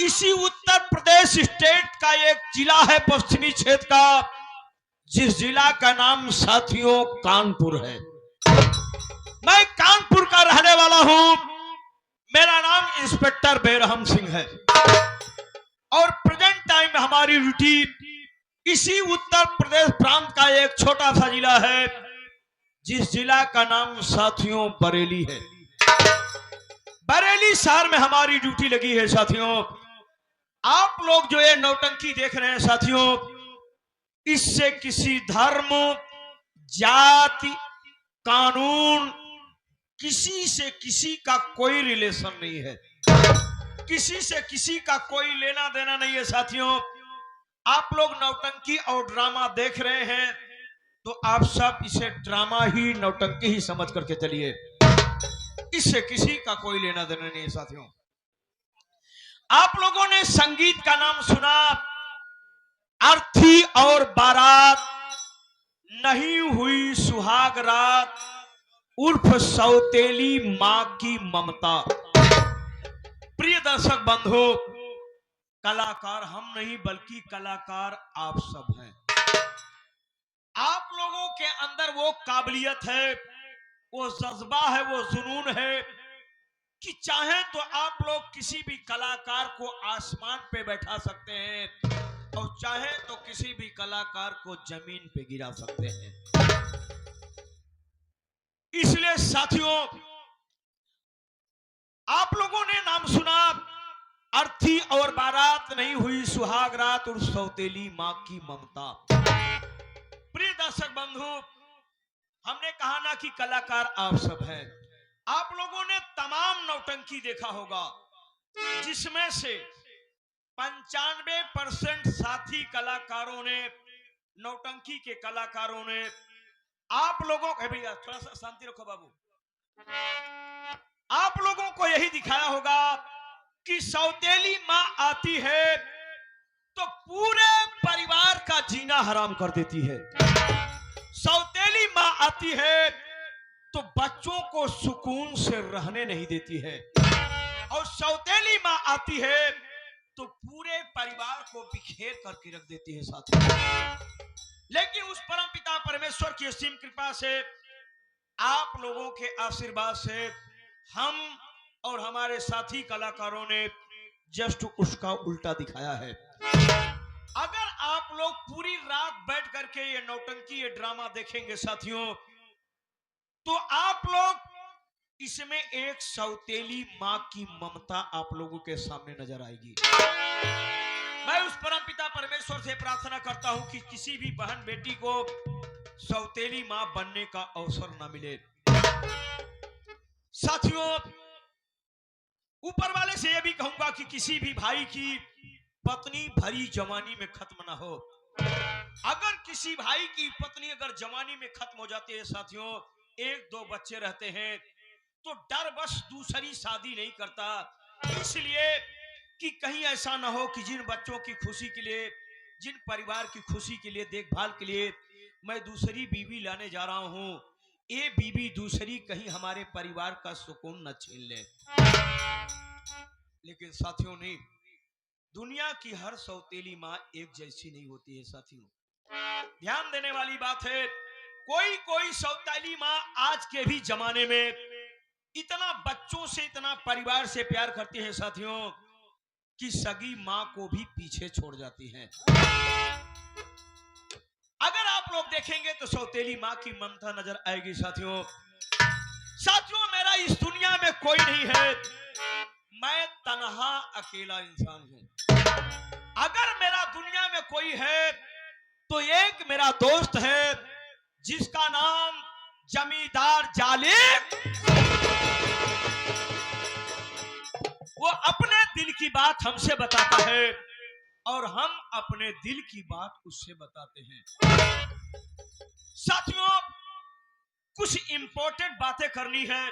इसी उत्तर प्रदेश स्टेट का एक जिला है पश्चिमी क्षेत्र का, जिस जिला का नाम साथियों कानपुर है। मैं कानपुर का रहने वाला हूं। मेरा नाम इंस्पेक्टर बेरहम सिंह है और प्रेजेंट टाइम में हमारी ड्यूटी इसी उत्तर प्रदेश प्रांत का एक छोटा सा जिला है, जिस जिला का नाम साथियों बरेली है। बरेली शहर में हमारी ड्यूटी लगी है। साथियों, आप लोग जो ये नौटंकी देख रहे हैं साथियों, इससे किसी धर्म, जाति, कानून, किसी से किसी का कोई रिलेशन नहीं है, किसी से किसी का कोई लेना देना नहीं है। साथियों, आप लोग नौटंकी और ड्रामा देख रहे हैं तो आप सब इसे ड्रामा ही, नौटंकी ही समझ करके चलिए, इससे किसी का कोई लेना देना नहीं है। साथियों, आप लोगों ने संगीत का नाम सुना, अर्थी और बारात, नहीं हुई सुहाग रात, उर्फ सौतेली मां की ममता। प्रिय दर्शक बंधु, कलाकार हम नहीं बल्कि कलाकार आप सब हैं। आप लोगों के अंदर वो काबिलियत है, वो जज्बा है, वो जुनून है कि चाहे तो आप लोग किसी भी कलाकार को आसमान पे बैठा सकते हैं और चाहे तो किसी भी कलाकार को जमीन पे गिरा सकते हैं। इसलिए साथियों, आप लोगों ने नाम सुना अर्थी और बारात, नहीं हुई सुहाग रात और सौतेली मां की ममता। प्रिय दर्शक बंधु, हमने कहा ना कि कलाकार आप सब हैं। आप लोगों ने तमाम नौटंकी देखा होगा, जिसमें से 95% साथी कलाकारों ने, नौटंकी के कलाकारों ने आप लोगों को, भैया थोड़ा सा शांति रखो बाबू, आप लोगों को यही दिखाया होगा कि सौतेली मां आती है तो पूरे परिवार का जीना हराम कर देती है। सौतेली मां आती है तो बच्चों को सुकून से रहने नहीं देती है, और सौतेली मां आती है तो पूरे परिवार को बिखेर करके रख देती है। साथियों, लेकिन उस परमपिता परमेश्वर की असीम कृपा से, आप लोगों के आशीर्वाद से, हम और हमारे साथी कलाकारों ने जस्ट उसका उल्टा दिखाया है। अगर आप लोग पूरी रात बैठ करके ये नौटंकी, ये ड्रामा देखेंगे साथियों, तो आप लोग इसमें एक सौतेली मां की ममता आप लोगों के सामने नजर आएगी। मैं उस परमपिता परमेश्वर से प्रार्थना करता हूं कि किसी भी बहन बेटी को सौतेली मां बनने का अवसर न मिले। साथियों, ऊपर वाले से यह भी कहूंगा कि किसी भी भाई की पत्नी भरी जवानी में खत्म ना हो। अगर किसी भाई की पत्नी अगर जवानी में खत्म हो जाती है साथियों, 1-2 बच्चे रहते हैं, तो डर बस दूसरी शादी नहीं करता, इसलिए कि कहीं ऐसा ना हो कि जिन बच्चों की खुशी के लिए, जिन परिवार की खुशी के लिए, देखभाल के लिए मैं दूसरी बीवी लाने जा रहा हूं, ये बीवी दूसरी कहीं हमारे परिवार का सुकून न छीन ले। लेकिन साथियों, नहीं, दुनिया की हर सौतेली मां एक जैसी नहीं होती है। साथियों, ध्यान देने वाली बात है, कोई कोई सौतेली मां आज के भी जमाने में इतना बच्चों से, इतना परिवार से प्यार करती है साथियों, कि सगी मां को भी पीछे छोड़ जाती हैं। अगर आप लोग देखेंगे तो सौतेली मां की ममता नजर आएगी। साथियों, साथियों, मेरा इस दुनिया में कोई नहीं है, मैं तन्हा अकेला इंसान हूं। अगर मेरा दुनिया में कोई है तो एक मेरा दोस्त है, जिसका नाम जमींदार जालिम। वो अपने दिल की बात हमसे बताता है और हम अपने दिल की बात उससे बताते हैं। साथियों, कुछ इंपॉर्टेंट बातें करनी है,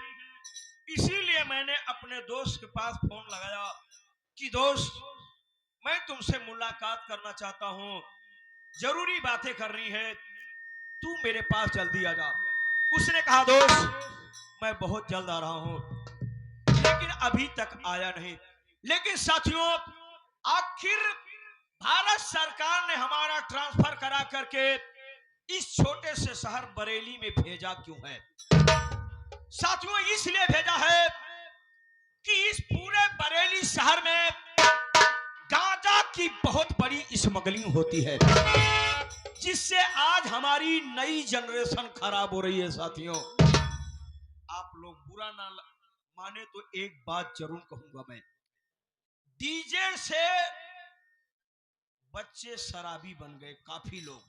इसीलिए मैंने अपने दोस्त के पास फोन लगाया कि दोस्त, मैं तुमसे मुलाकात करना चाहता हूं, जरूरी बातें करनी है, तू मेरे पास जल्दी आ जा। उसने कहा दोस्त, मैं बहुत जल्द आ रहा हूं, लेकिन अभी तक आया नहीं। लेकिन साथियों, आखिर भारत सरकार ने हमारा ट्रांसफर करा करके इस छोटे से शहर बरेली में भेजा क्यों है? साथियों, इसलिए भेजा है कि इस पूरे बरेली शहर में गांजा की बहुत बड़ी स्मगलिंग होती है, जिससे आज हमारी नई जनरेशन खराब हो रही है। साथियों, आप लोग बुरा ना माने तो एक बात जरूर कहूंगा मैं, डीजे से बच्चे शराबी बन गए काफी लोग,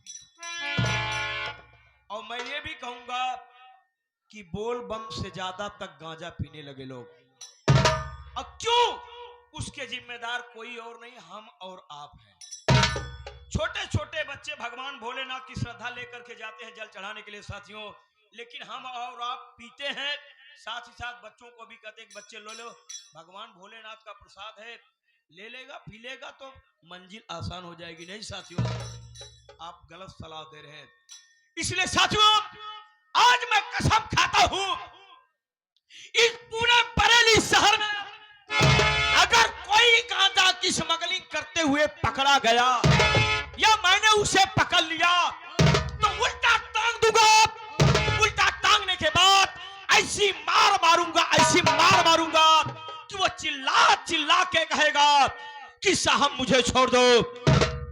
और मैं ये भी कहूंगा कि बोल बम से ज्यादा तक गांजा पीने लगे लोग। अब क्यों? उसके जिम्मेदार कोई और नहीं, हम और आप हैं। छोटे छोटे बच्चे भगवान भोलेनाथ की श्रद्धा लेकर के जाते हैं जल चढ़ाने के लिए साथियों, लेकिन हम और आप पीते हैं। साथ ही साथ बच्चों को भी कहते हैं कि बच्चे लो लो, भगवान भोलेनाथ का प्रसाद है, ले लेगा पी लेगा तो मंजिल आसान हो जाएगी। नहीं साथियों, आप गलत सलाह दे रहे हैं। इसलिए साथियों, आज मैं कसम खाता हूं, इस पूरे बरेली शहर में अगर कोई गांजा की स्मगलिंग करते हुए पकड़ा गया या मैंने उसे पकड़ लिया तो उल्टा टांग दूंगा। उल्टा टांगने के बाद ऐसी मार मारूंगा, ऐसी मार मारूंगा कि वो चिल्ला चिल्ला के कहेगा कि साहब मुझे छोड़ दो,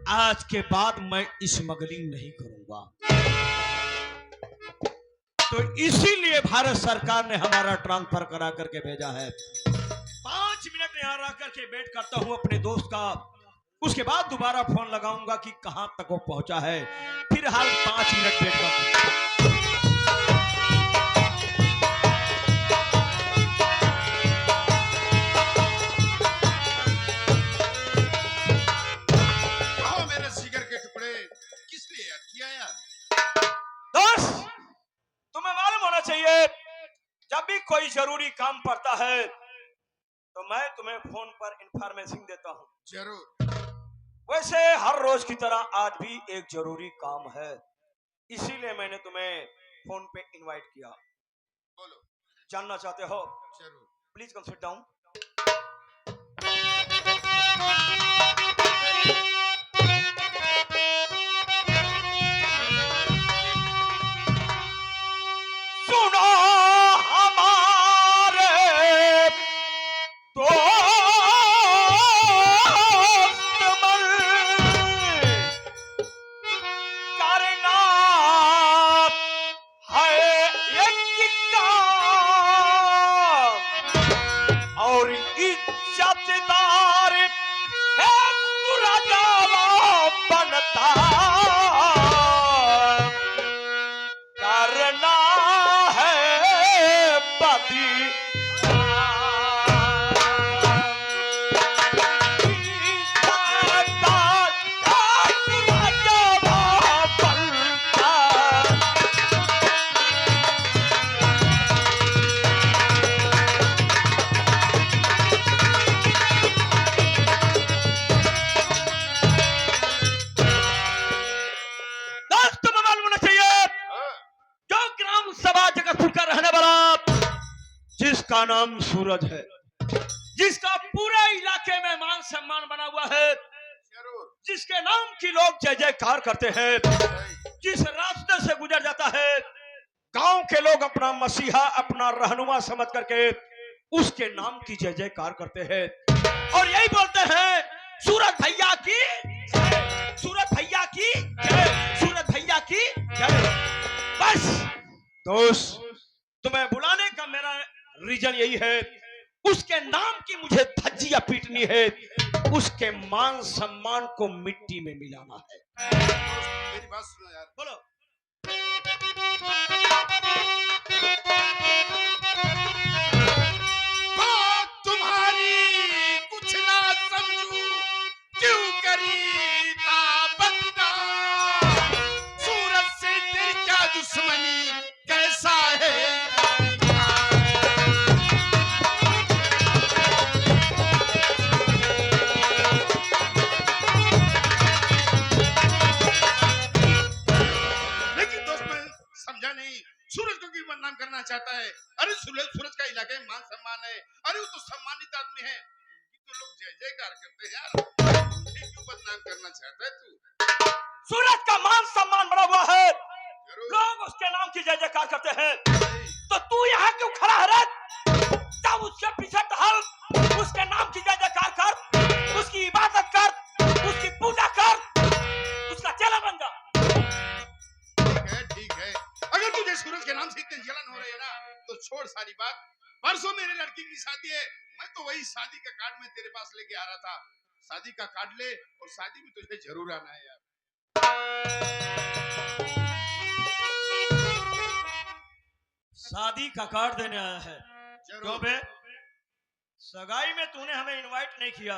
आज के बाद मैं स्मगलिंग नहीं करूंगा। तो इसीलिए भारत सरकार ने हमारा ट्रांसफर करा करके भेजा है। 5 मिनट यहां रह करके वेट करता हूं अपने दोस्त का, उसके बाद दोबारा फोन लगाऊंगा कि कहां तक वो पहुंचा है। फिलहाल 5 मिनट वेट करता हूं। मेरे जिगर के टुकड़े किस लिए याद किया यार? दोस्त, तुम्हें मालूम होना चाहिए, जब भी कोई जरूरी काम पड़ता है तो मैं तुम्हें फोन पर इंफॉर्मेशन देता हूं। जरूर। वैसे हर रोज की तरह आज भी एक जरूरी काम है, इसीलिए मैंने तुम्हें फोन पे इनवाइट किया। बोलो। जानना चाहते हो? जरूर। Please come sit down. सुनो हमारे करना है एक काम, और इज्जतदार है तू राजा बनता, करना है बदी जिसका नाम सूरज है, जिसका पूरे इलाके में मान सम्मान बना हुआ है, जिसके नाम की लोग जय जयकार करते हैं, जिस रास्ते से गुजर जाता है गांव के लोग अपना मसीहा, अपना रहनुमा समझ करके उसके नाम की जय जयकार करते हैं और यही बोलते हैं, सूरज भैया की जय, सूरज भैया की जय, सूरज भैया की जय। बस दोस्त, तुम्हें बुलाने का मेरा रीजन यही है, उसके नाम की मुझे धज्जियां पीटनी है, उसके मान सम्मान को मिट्टी में मिलाना है। मेरी बात सुनो यार। बोलो। बात तुम्हारी कुछ ना समझू, क्यों करी ताबतना, सूरज से तेरी क्या दुश्मनी, कैसा है बदनाम करना चाहता है। अरे सूरज का इलाके में मान सम्मान है, अरे वो तो सम्मानित आदमी है, तो लोग जय जय जयकार करते हैं यार। मुझे क्यों बदनाम करना चाहता है तू? सूरज का मान सम्मान बड़ा हुआ है, जरूर। लोग उसके नाम की जय जयकार करते हैं, तो तू यहाँ क्यों खड़ा है रे? जब उसके पीछे टहल, उसके नाम की जय जयकार कर, उसकी इबादत कर, उसकी पूजा कर, उसका चेला बन जा। ठीक है। अगर तुझे सूरज के नाम से इतनी जलन हो रही है ना, तो छोड़ सारी बात। परसों मेरे लड़की की शादी है, मैं तो वही शादी का कार्ड में तेरे पास लेके आ रहा था। शादी का कार्ड ले, और शादी में तुझे जरूर आना है यार। शादी का कार्ड देने आया है? जरूर। क्यों बे? सगाई में तूने हमें इनवाइट नहीं किया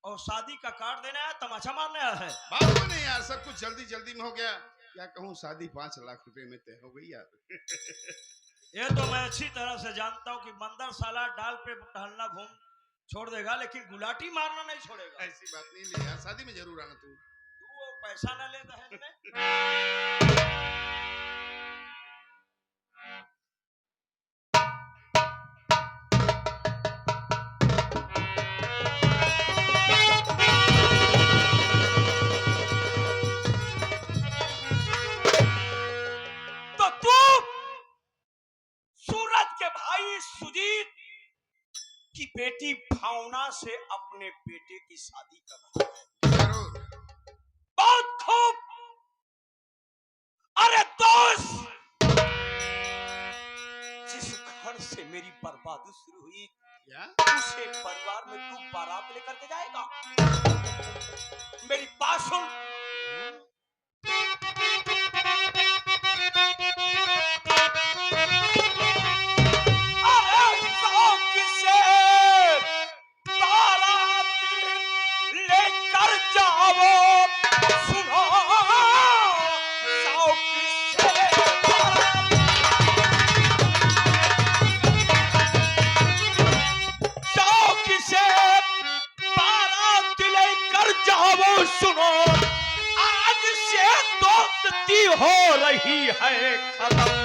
और शादी का कार्ड देने आया, तमाचा मारने आया है? बात नहीं यार, सब कुछ जल्दी जल्दी में हो गया। क्या कहूँ, शादी 5 लाख रुपए में तय हो गई यार। ये तो मैं अच्छी तरह से जानता हूँ कि मंदर साला डाल पे टहलना घूम छोड़ देगा, लेकिन गुलाटी मारना नहीं छोड़ेगा। ऐसी बात नहीं ले यार, शादी में जरूर आना तू। तू वो पैसा ना ले दहेज में? तो तू सूरज के भाई सुजीत की बेटी भावना से अपने बेटे की शादी कर रहा है? जरूर। बहुत खूब। अरे दोस्त, जिस घर से मेरी बर्बादी शुरू हुई, क्या? उसे परिवार में तू बारात लेकर के जाएगा? मेरी बात सुन। अरे शौक से बारात लेकर जाओ, सुनो, शौक से शौक से बारात लेकर जाओ, सुनो, आज से दोस्ती हो रही है खत्म।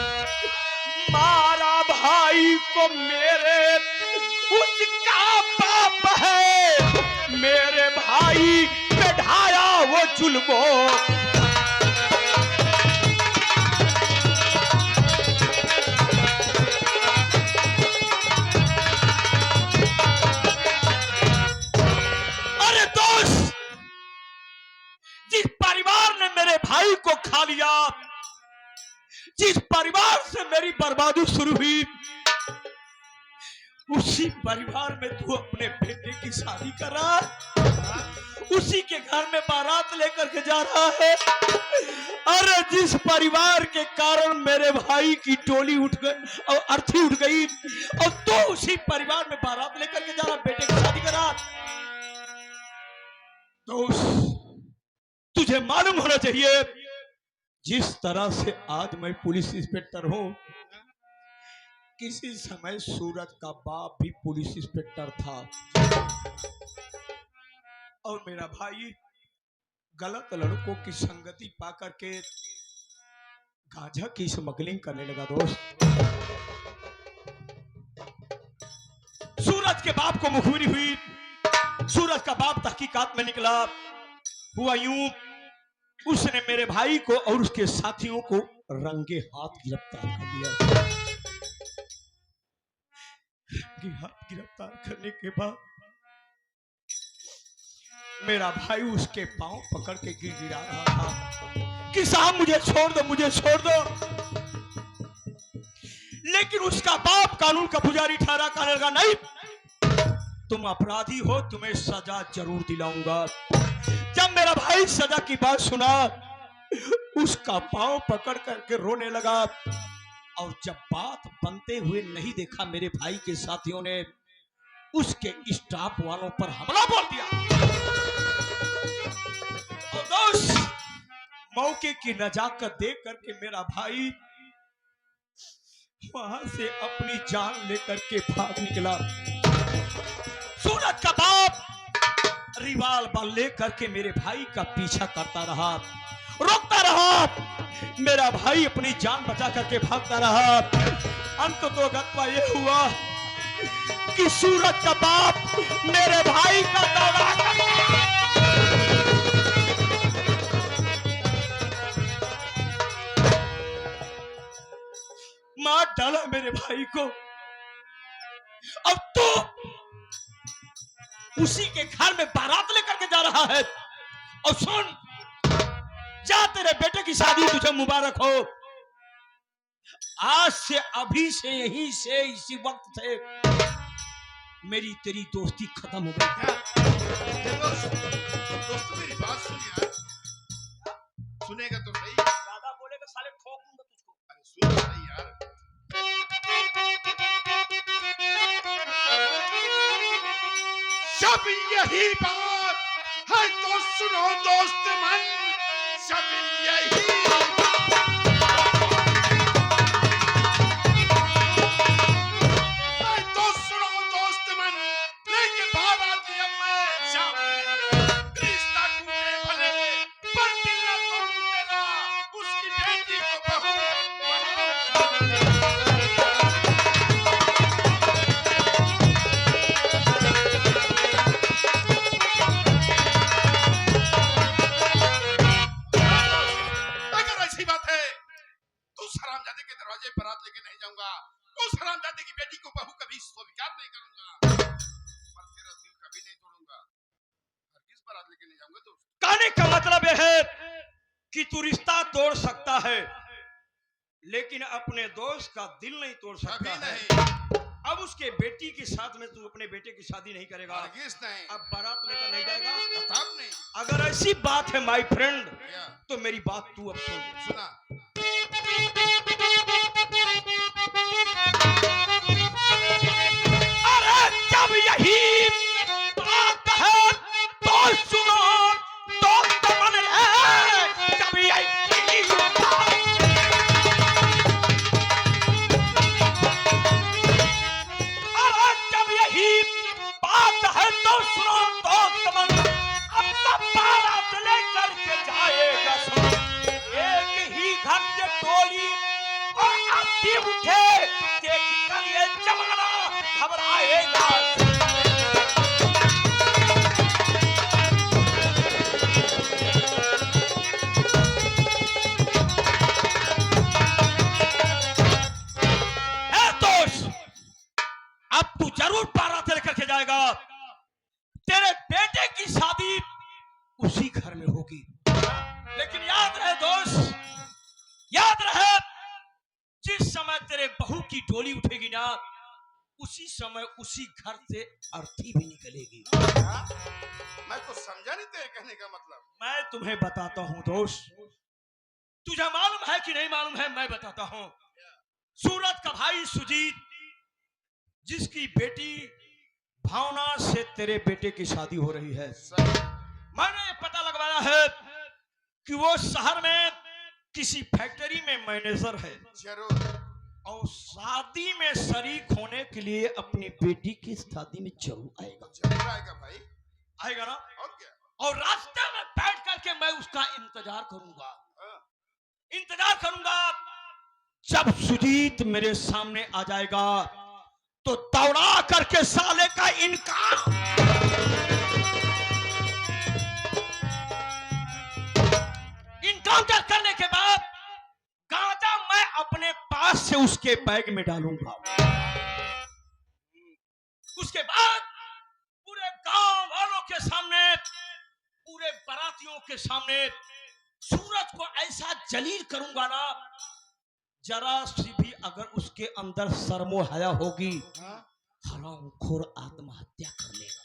मारा भाई को मेरे, उसका बाप है, मेरे भाई पे ढाया वो जुल्मो। अरे दोस्त, जिस परिवार ने मेरे भाई को खा लिया, जिस परिवार से मेरी बर्बादी शुरू हुई, उसी परिवार में तू अपने बेटे की शादी कर रहा है, उसी के घर में बारात लेकर के जा रहा है। अरे जिस परिवार के कारण मेरे भाई की टोली उठ गई और अर्थी उठ गई, और तू उसी परिवार में बारात लेकर के जा रहा, बेटे की शादी कर रहा। दोस्त, तुझे मालूम होना चाहिए, जिस तरह से आज मैं पुलिस इंस्पेक्टर हूं, किसी समय सूरज का बाप भी पुलिस इंस्पेक्टर था, और मेरा भाई गलत लड़कों की संगति पा करके गांजा की स्मगलिंग करने लगा। दोस्त, सूरज के बाप को मुखबिरी हुई, सूरज का बाप तहकीकात में निकला। हुआ यूं, उसने मेरे भाई को और उसके साथियों को रंगे हाथ गिरफ्तार कर लिया। गिरफ्तार करने के बाद मेरा भाई उसके पांव पकड़ के गिड़गिड़ा रहा था कि साहब मुझे छोड़ दो, मुझे छोड़ दो। लेकिन उसका बाप कानून का पुजारी ठहरा, कहने लगा नहीं, तुम अपराधी हो, तुम्हें सजा जरूर दिलाऊंगा। जब मेरा भाई सजा की बात सुना, उसका पांव पकड़ करके रोने लगा, और जब बात बनते हुए नहीं देखा मेरे भाई के साथियों ने उसके स्टाफ वालों पर हमला बोल दिया। और दोस्त, मौके की नजाकत देख करके मेरा भाई वहां से अपनी जान लेकर के भाग निकला। सूरज का बाप रिवाल्वर लेकर के मेरे भाई का पीछा करता रहा, रोकता रहा। मेरा भाई अपनी जान बचा करके भागता रहा। अंत तो गत्वा ये हुआ कि सूरज का बाप मेरे भाई का भाई को। अब तो उसी के घर में बारात लेकर के जा रहा है। और सुन, जा, तेरे बेटे की शादी तुझे मुबारक हो। आज से, अभी से, यहीं से, इसी वक्त से मेरी तेरी दोस्ती खत्म हो गई। दोस्त मेरी बात सुन यार, सुनेगा तो सही। ज्यादा बोलेगा साले ठोक दूंगा तुझको। अरे सुन सही यार। जब यही बात है तो सुनो दोस्त मन, जब यही तो सुनो दोस्त मन, लेके बारात अब मैं जब रिश्ता टूटे भले पर दिल न तोड़ूं तेरा, उसकी बेटी को बहू अगर ऐसी बात है तो हरामजादे के दरवाजे पर बारात लेके नहीं जाऊंगा, उस हरामजादे की बेटी को बहू कभी स्वीकार नहीं करूंगा, पर तेरा दिल कभी नहीं तोड़ूंगा। हरगिज बारात लेके नहीं जाऊंगा। तो कहने का मतलब यह है कि तू रिश्ता तोड़ सकता है, लेकिन अपने दोस्त का दिल नहीं तोड़ सकता कभी है। नहीं, अब उसके बेटी के साथ में तू अपने बेटे की शादी नहीं करेगा, हरगिज नहीं, अब बारात लेकर नहीं जाएगा। खताब नहीं। अगर ऐसी बात है माय फ्रेंड, क्या तो मेरी बात तू अब सुन। सुना? अरे जब यही बात है तो सुनो दोस्त मन रे, जब यही अरे जब यही बात है तो सुनो दोस्त मन, अब तब बारात लेकर के जाएगा सुन। एक ही घर से टोली और आती उठे, देख कर ये जमाना घबराएगा। है दोस्त, अब तू जरूर बारात लेकर के जाएगा। तेरे बेटे की शादी उसी घर में होगी, लेकिन याद रहे दोस्त, याद रहे, जिस समय तेरे बहू की डोली उठेगी ना, उसी समय उसी घर से अर्थी भी निकलेगी। मैं तो समझा नहीं तेरे कहने का मतलब। मैं तुम्हें बताता हूं दोस्त, तुझे मालूम है कि नहीं मालूम है, मैं बताता हूं। सूरत का भाई सुजीत, जिसकी बेटी भावना से तेरे बेटे की शादी हो रही है, मैंने ये पता लगवाया है कि वो शहर में किसी फैक्ट्री में मैनेजर है, जरूर, और शादी में शरीक होने के लिए अपनी बेटी की शादी में जरूर आएगा। जरूर आएगा भाई, आएगा ना? और क्या? और रास्ते में बैठ करके मैं उसका इंतजार करूंगा, इंतजार करूंगा। जब सुजीत मेरे सामने आ जाएगा तो दौड़ा करके साले का इनकार इनकाउंटर करने के बाद गांजा मैं अपने पास से उसके बैग में डालूंगा। उसके बाद पूरे गांव वालों के सामने, पूरे बारातियों के सामने सूरज को ऐसा जलील करूंगा ना, जरा सी भी अगर उसके अंदर शर्मो हया होगी, हरामखोर आत्महत्या कर लेगा।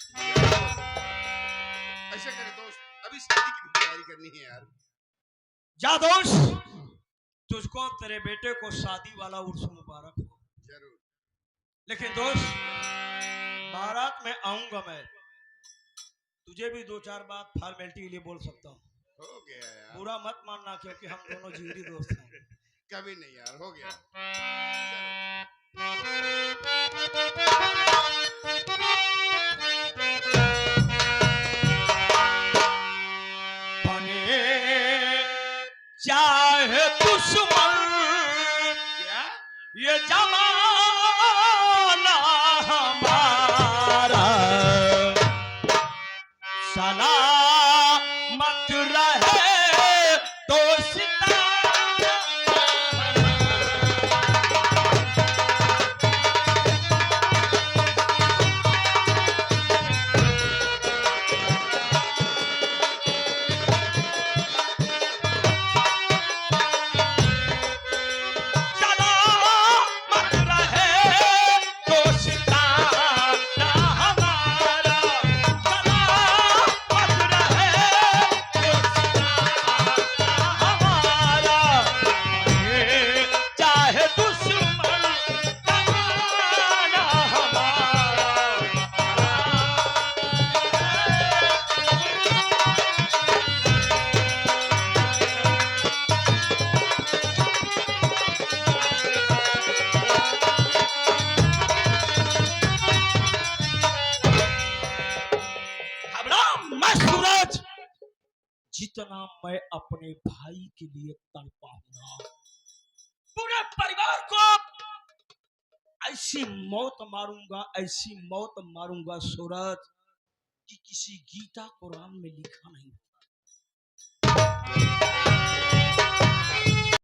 ऐसा करे दोस्त, अभी शादी की तैयारी करनी है यार। जा दोस्त, तुझको तेरे बेटे को शादी वाला उर्स मुबारक हो। जरूर, लेकिन दोस्त, बारात में आऊंगा मैं, तुझे भी दो चार बात फॉर्मेलिटी के लिए बोल सकता हूँ। हो गया यार, बुरा मत मानना, क्योंकि हम दोनों जिगरी दोस्त हैं। कभी नहीं यार, हो गया। बने चाहे दुश्मन क्या? ये जमाना हमारा, सलामत रहे दोस्ता। सूरज, जितना मैं अपने भाई के लिए तड़पा हूं ना, पूरे परिवार को ऐसी मौत मारूंगा सूरज, कि किसी गीता कुरान में लिखा नहीं।